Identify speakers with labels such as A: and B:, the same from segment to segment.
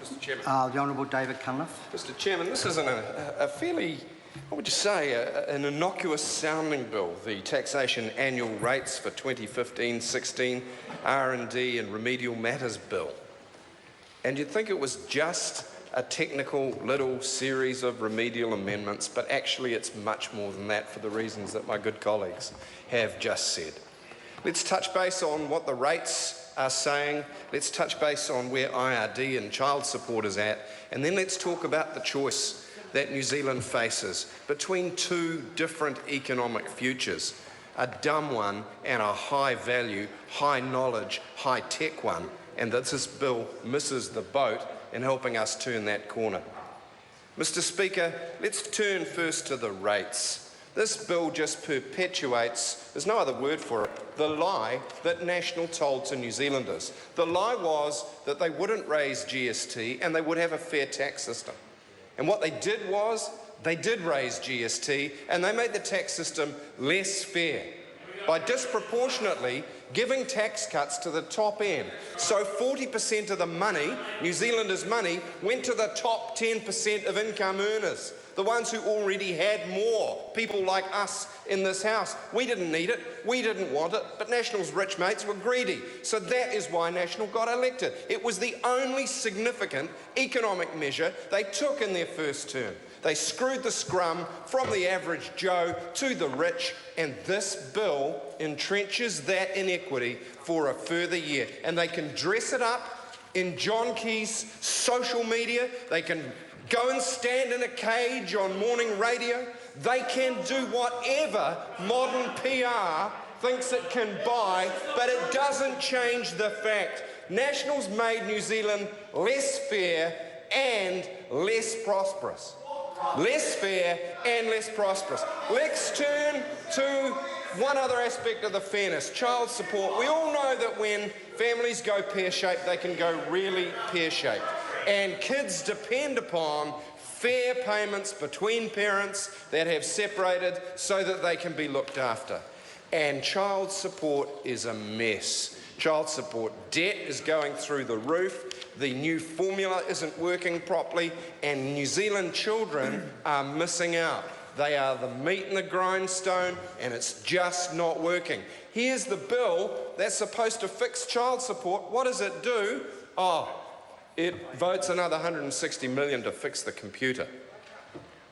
A: Mr Chairman.
B: The Honourable David Cunliffe.
A: Mr Chairman, this is a fairly, what would you say, an innocuous sounding bill, the Taxation Annual Rates for 2015-16 R&D and Remedial Matters Bill. And you'd think it was just a technical little series of remedial amendments, but actually it's much more than that for the reasons that my good colleagues have just said. Let's touch base on what the rates are saying. Let's touch base on where IRD and child support is at, and then let's talk about the choice that New Zealand faces between two different economic futures, a dumb one and a high value, high knowledge, high tech one, and that this bill misses the boat in helping us turn that corner. Mr Speaker, let's turn first to the rates. This bill just perpetuates, there's no other word for it, the lie that National told to New Zealanders. The lie was that they wouldn't raise GST and they would have a fair tax system. And what they did was, they did raise GST and they made the tax system less fair by disproportionately giving tax cuts to the top end. So 40% of the money, New Zealanders' money, went to the top 10% of income earners, the ones who already had more, people like us in this House. We didn't need it, we didn't want it, but National's rich mates were greedy. So that is why National got elected. It was the only significant economic measure they took in their first term. They screwed the scrum from the average Joe to the rich, and this bill entrenches that inequity for a further year. And they can dress it up in John Key's social media. They can go and stand in a cage on morning radio. They can do whatever modern PR thinks it can buy, but it doesn't change the fact National's made New Zealand less fair and less prosperous. Less fair and less prosperous. Let's turn to one other aspect of the fairness, child support. We all know that when families go pear-shaped, they can go really pear-shaped. And kids depend upon fair payments between parents that have separated so that they can be looked after. And child support is a mess. Child support debt is going through the roof. The new formula isn't working properly, and New Zealand children are missing out. They are the meat in the grindstone, and it's just not working. Here's the bill that's supposed to fix child support. What does it do? It votes another $160 million to fix the computer.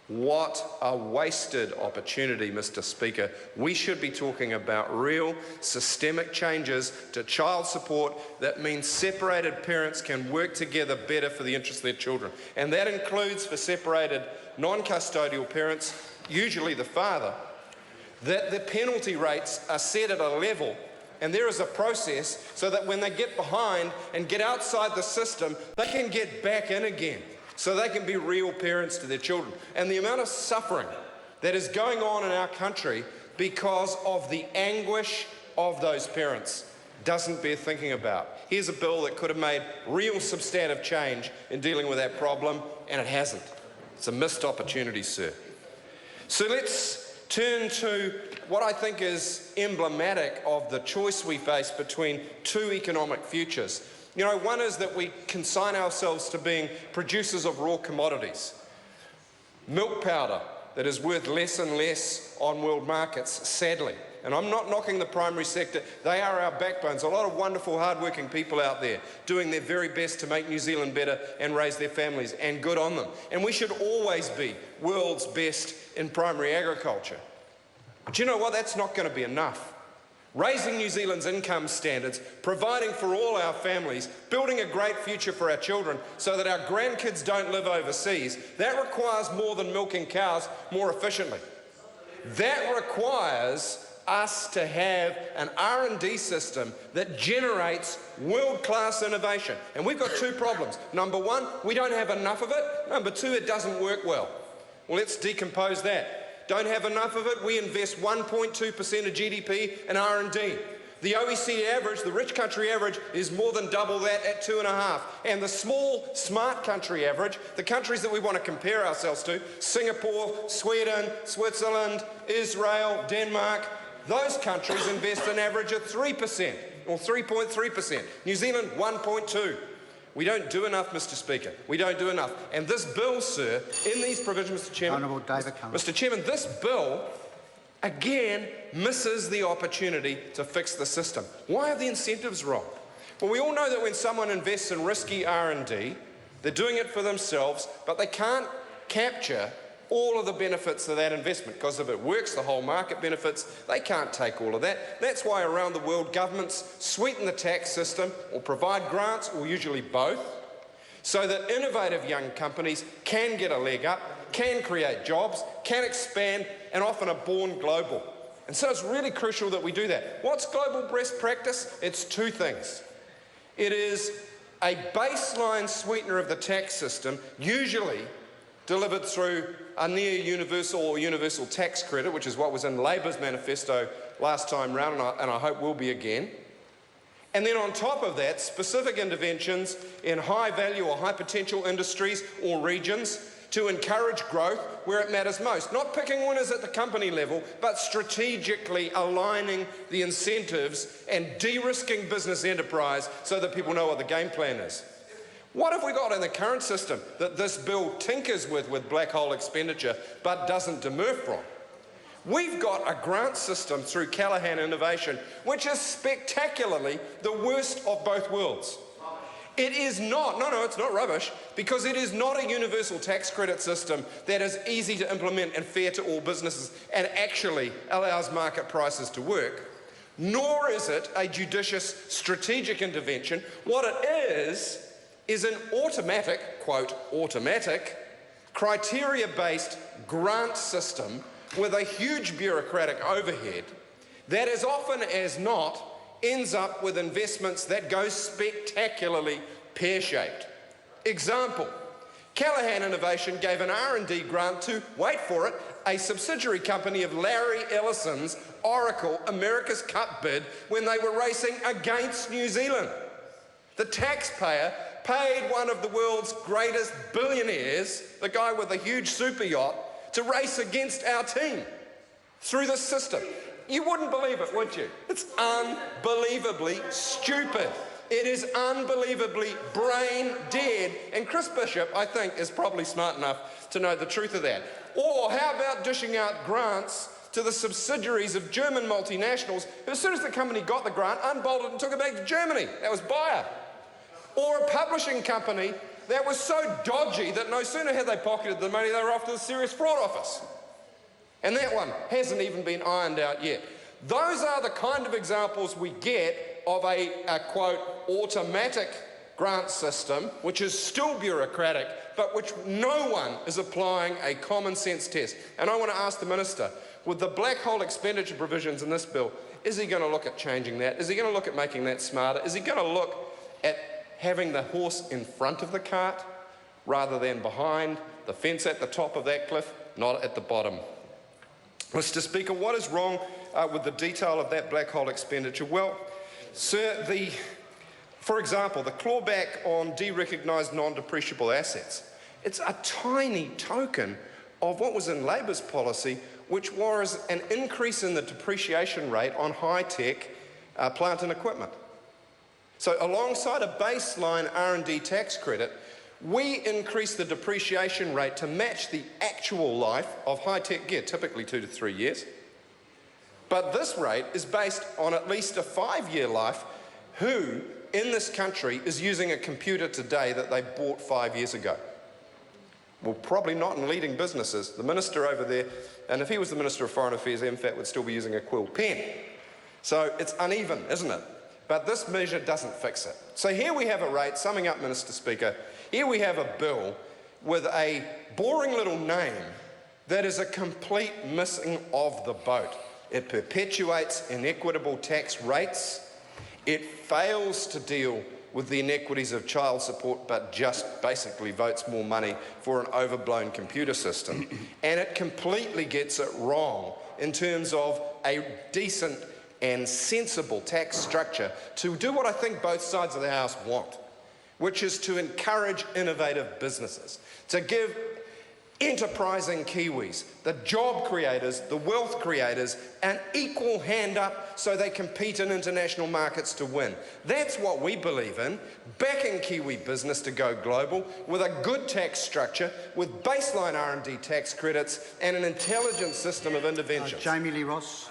A: What a wasted opportunity, Mr Speaker. We should be talking about real systemic changes to child support that means separated parents can work together better for the interests of their children. And that includes for separated non-custodial parents, usually the father, that the penalty rates are set at a level and there is a process so that when they get behind and get outside the system, they can get back in again, so they can be real parents to their children. And the amount of suffering that is going on in our country because of the anguish of those parents doesn't bear thinking about. Here's a bill that could have made real substantive change in dealing with that problem, and it hasn't. It's a missed opportunity, sir. So let's turn to what I think is emblematic of the choice we face between two economic futures. You know, one is that we consign ourselves to being producers of raw commodities. Milk powder that is worth less and less on world markets, sadly. And I'm not knocking the primary sector. They are our backbones. A lot of wonderful, hard-working people out there doing their very best to make New Zealand better and raise their families, and good on them. And we should always be world's best in primary agriculture. But you know what? That's not going to be enough. Raising New Zealand's income standards, providing for all our families, building a great future for our children so that our grandkids don't live overseas, that requires more than milking cows more efficiently. That requires us to have an R&D system that generates world-class innovation. And we've got two problems. Number one, we don't have enough of it. Number two, it doesn't work well. Well, let's decompose that. Don't have enough of it, we invest 1.2% of GDP in R&D. The OECD average, the rich country average, is more than double that at 2.5%. And the small, smart country average, the countries that we want to compare ourselves to, Singapore, Sweden, Switzerland, Israel, Denmark, those countries invest an average of 3%, or 3.3%. New Zealand, 1.2%. We don't do enough, Mr. Speaker. We don't do enough. And this bill, sir, in these provisions, Mr. Chairman, Mr. Chairman, this bill, again, misses the opportunity to fix the system. Why are the incentives wrong? Well, we all know that when someone invests in risky R&D, they're doing it for themselves, but they can't capture all of the benefits of that investment, because if it works, the whole market benefits. They can't take all of that. That's why around the world, governments sweeten the tax system or provide grants, or usually both, so that innovative young companies can get a leg up, can create jobs, can expand, and often are born global. And so it's really crucial that we do that. What's global best practice? It's two things. It is a baseline sweetener of the tax system, usually delivered through a near universal or universal tax credit, which is what was in Labour's manifesto last time round, and I hope will be again. And then on top of that, specific interventions in high value or high potential industries or regions to encourage growth where it matters most. Not picking winners at the company level, but strategically aligning the incentives and de-risking business enterprise so that people know what the game plan is. What have we got in the current system that this bill tinkers with black hole expenditure but doesn't demur from? We've got a grant system through Callaghan Innovation which is spectacularly the worst of both worlds. It is not, no, it's not rubbish, because it is not a universal tax credit system that is easy to implement and fair to all businesses and actually allows market prices to work, nor is it a judicious strategic intervention. What it is an automatic, quote, automatic, criteria-based grant system with a huge bureaucratic overhead that as often as not ends up with investments that go spectacularly pear-shaped. Example, Callaghan Innovation gave an R&D grant to, wait for it, a subsidiary company of Larry Ellison's Oracle America's Cup bid when they were racing against New Zealand. The taxpayer paid one of the world's greatest billionaires, the guy with a huge super yacht, to race against our team through this system. You wouldn't believe it, would you? It's unbelievably stupid. It is unbelievably brain dead. And Chris Bishop, I think, is probably smart enough to know the truth of that. Or how about dishing out grants to the subsidiaries of German multinationals who, as soon as the company got the grant, unbolted and took it back to Germany? That was Bayer. Or a publishing company that was so dodgy that no sooner had they pocketed the money, they were off to the Serious Fraud Office. And that one hasn't even been ironed out yet. Those are the kind of examples we get of a quote, automatic grant system, which is still bureaucratic, but which no one is applying a common sense test. And I want to ask the Minister, with the black hole expenditure provisions in this bill, is he going to look at changing that? Is he going to look at making that smarter? Is he going to look at having the horse in front of the cart rather than behind, the fence at the top of that cliff, not at the bottom? Mr. Speaker, what is wrong with the detail of that black hole expenditure? Well, sir, for example, the clawback on derecognised non-depreciable assets. It's a tiny token of what was in Labour's policy, which was an increase in the depreciation rate on high-tech plant and equipment. So alongside a baseline R&D tax credit, we increase the depreciation rate to match the actual life of high-tech gear, typically 2 to 3 years. But this rate is based on at least a 5-year life. Who in this country is using a computer today that they bought 5 years ago? Well, probably not in leading businesses. The minister over there, and if he was the Minister of Foreign Affairs, MFAT would still be using a quill pen. So it's uneven, isn't it? But this measure doesn't fix it. So here we have a rate, summing up, Mr. Speaker, here we have a bill with a boring little name that is a complete missing of the boat. It perpetuates inequitable tax rates. It fails to deal with the inequities of child support, but just basically votes more money for an overblown computer system. And it completely gets it wrong in terms of a decent and sensible tax structure to do what I think both sides of the House want, which is to encourage innovative businesses, to give enterprising Kiwis, the job creators, the wealth creators, an equal hand up so they compete in international markets to win. That's what we believe in, backing Kiwi business to go global with a good tax structure, with baseline R&D tax credits and an intelligent system of intervention.
B: Jamie Lee Ross.